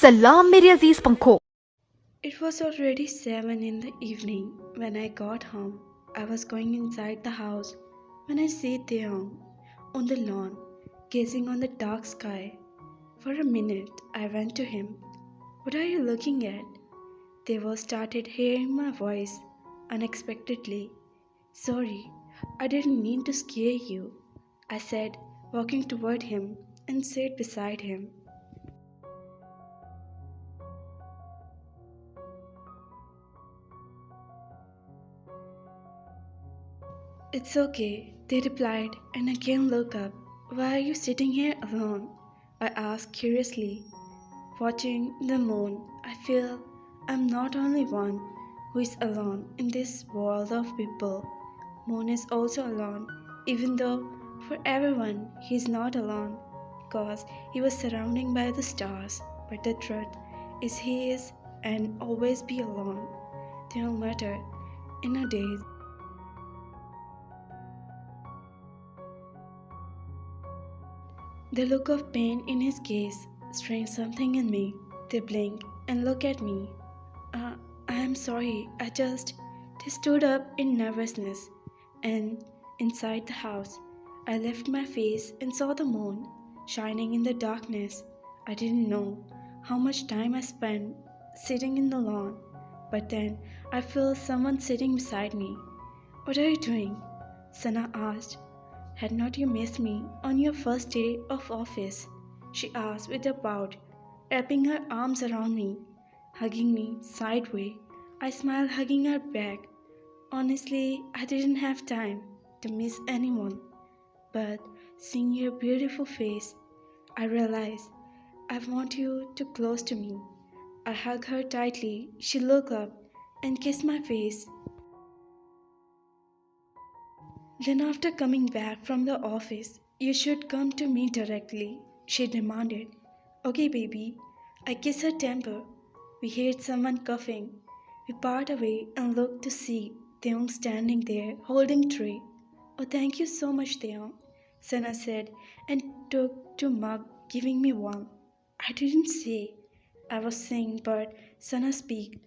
सलाम मेरे अजीज पंखों. It was already 7 in the evening when I got home. I was going inside the house when I see Taehyung on the lawn, gazing on the dark sky. For a minute, I went to him. What are you looking at? Taehyung started hearing my voice unexpectedly. Sorry, I didn't mean to scare you, I said, walking toward him and sat beside him. It's okay, they replied, and again looked up. Why are you sitting here alone? I asked curiously. Watching the moon, I feel I'm not only one who is alone in this world of people. Moon is also alone, even though for everyone he is not alone, because he was surrounded by the stars. But the truth is he is and always be alone. No matter in a day. The look of pain in his gaze stirred something in me. They blink and look at me. I am sorry, They stood up in nervousness, and inside the house, I lifted my face and saw the moon shining in the darkness. I didn't know how much time I spent sitting in the lawn, but then I felt someone sitting beside me. What are you doing? Sana asked. Had not you missed me on your first day of office? She asked with a pout, wrapping her arms around me, hugging me sideways. I smiled, hugging her back. Honestly, I didn't have time to miss anyone, but seeing your beautiful face, I realized I want you to close to me. I hugged her tightly. She looked up and kissed my face. Then, after coming back from the office, you should come to me directly, she demanded. Okay, baby. I kissed her temple. We heard someone coughing. We part away and looked to see Taehyung standing there holding tray. Oh, thank you so much, Taehyung, Sana said and took two mug, giving me one. I didn't say I was saying, but Sana speak.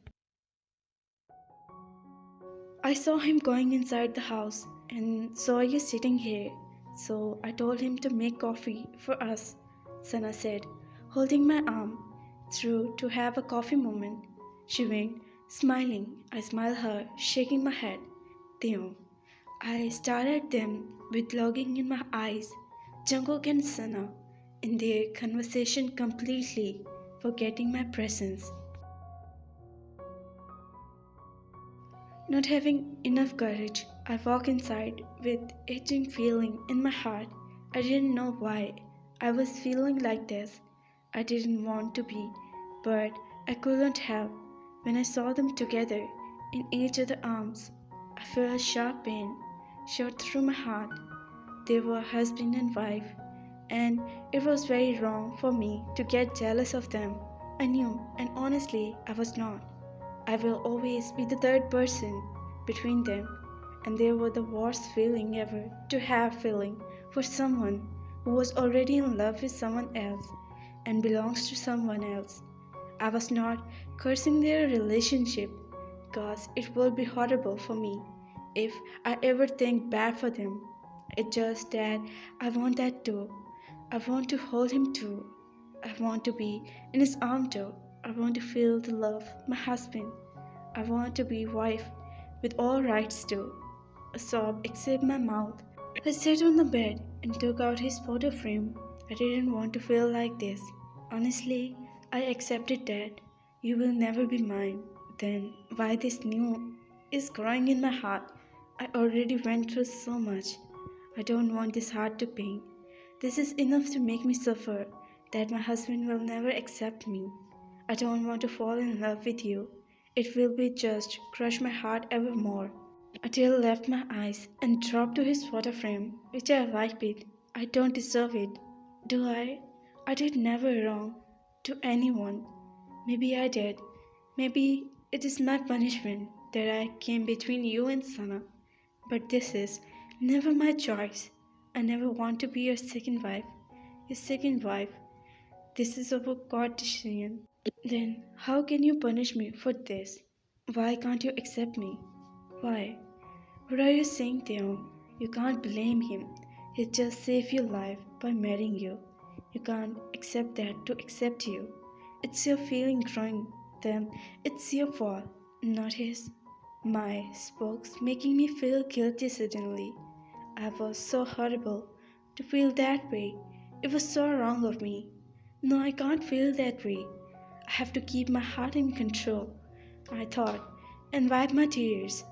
I saw him going inside the house and saw you sitting here, so I told him to make coffee for us, Sana said, holding my arm through to have a coffee moment. She winked, smiling. I smiled her, shaking my head. Theo. I stared at them with longing in my eyes. Jungkook and Sana in their conversation completely forgetting my presence. Not having enough courage, I walked inside with itching feeling in my heart. I didn't know why I was feeling like this. I didn't want to be, but I couldn't help. When I saw them together in each other's arms, I felt a sharp pain shot through my heart. They were husband and wife, and it was very wrong for me to get jealous of them. I knew, and honestly, I was not. I will always be the third person between them, and they were the worst feeling ever to have feeling for someone who was already in love with someone else and belongs to someone else. I was not cursing their relationship because it will be horrible for me if I ever think bad for them. It's just that I want that too. I want to hold him too. I want to be in his arm too. I want to feel the love, my husband. I want to be wife with all rights too. A sob escaped my mouth. I sat on the bed and took out his photo frame. I didn't want to feel like this. Honestly, I accepted that you will never be mine. Then why this new is growing in my heart? I already went through so much. I don't want this heart to pain. This is enough to make me suffer that my husband will never accept me. I don't want to fall in love with you. It will be just crush my heart ever more. A tear left my eyes and dropped to his photo frame, which I wiped it. I don't deserve it. Do I? I did never wrong to anyone. Maybe I did. Maybe it is my punishment that I came between you and Sana. But this is never my choice. I never want to be your second wife. Your second wife. This is our God decision. Then how can you punish me for this? Why can't you accept me? Why? What are you saying, Taehyung? You can't blame him. He just saved your life by marrying you. You can't accept that to accept you. It's your feeling growing, then it's your fault, not his. My spokes making me feel guilty suddenly. I was so horrible to feel that way. It was so wrong of me. No, I can't feel that way. I have to keep my heart in control, I thought, and wipe my tears.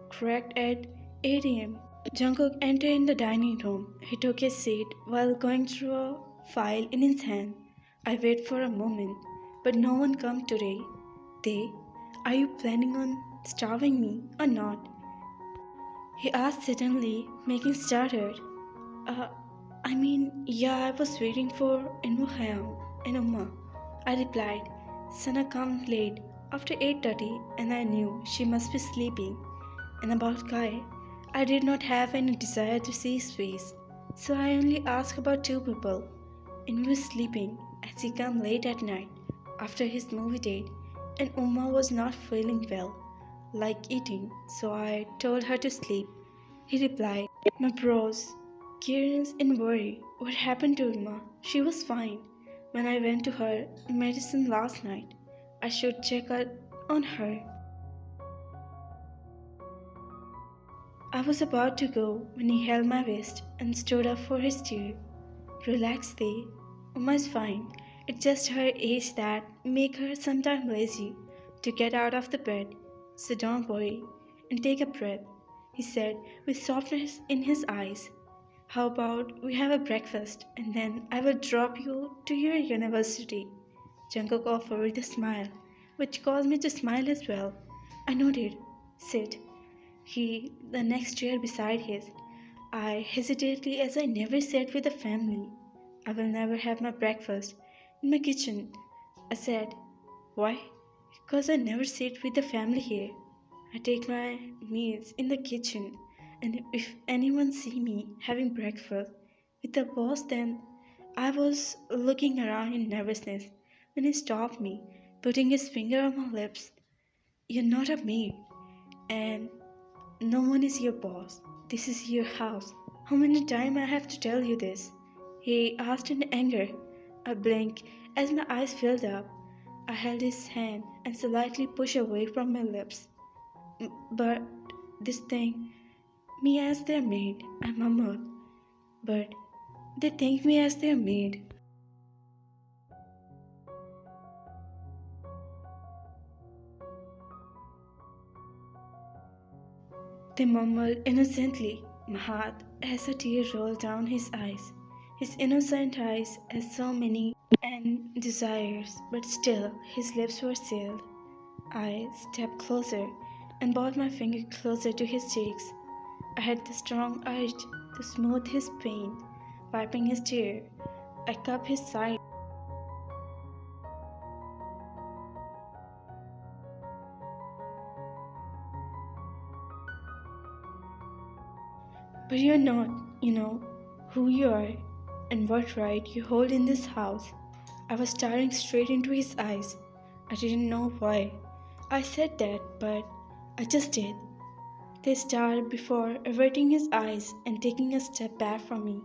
Correct at 8 a.m. Jungkook entered in the dining room. He took his seat while going through a file in his hand. I waited for a moment, but no one came today. They, are you planning on starving me or not? He asked suddenly, making startled. Uh, yeah, I was waiting for Inmuhayam and Uma. I replied, Sana comes late after 8:30 and I knew she must be sleeping. And about Kai, I did not have any desire to see his face, so I only asked about two people. Inmu was sleeping as he came late at night after his movie date, and Uma was not feeling well, like eating, so I told her to sleep. He replied, my bros, Kieran's in worry. What happened to Uma? She was fine. When I went to her medicine last night, I should check out on her. I was about to go when he held my wrist and stood up for his chair. Relax, Day. Uma is fine. It's just her age that make her sometimes lazy to get out of the bed. So don't worry and take a breath, he said with softness in his eyes. How about we have a breakfast and then I will drop you to your university? Jungkook offered with a smile, which caused me to smile as well. I nodded. Sit. He, the next chair beside his. I hesitantly as I never sat with a family. I will never have my breakfast in my kitchen. I said, why? Because I never sit with the family here. I take my meals in the kitchen, and if anyone see me having breakfast with the boss, then I was looking around in nervousness when he stopped me, putting his finger on my lips. You're not a maid, and no one is your boss. This is your house. How many times I have to tell you this? He asked in anger. I blinked as my eyes filled up. I held his hand and slightly pushed away from my lips. But this thing, me as their maid, I murmured. But they think me as their maid. They murmured innocently. My heart as a tear rolled down his eyes. His innocent eyes as so many and desires, but still his lips were sealed. I stepped closer and brought my finger closer to his cheeks. I had the strong urge to smooth his pain, wiping his tear. I cupped his side. But you're not, who you are and what right you hold in this house. I was staring straight into his eyes. I didn't know why I said that, but I just did. They stared before averting his eyes and taking a step back from me.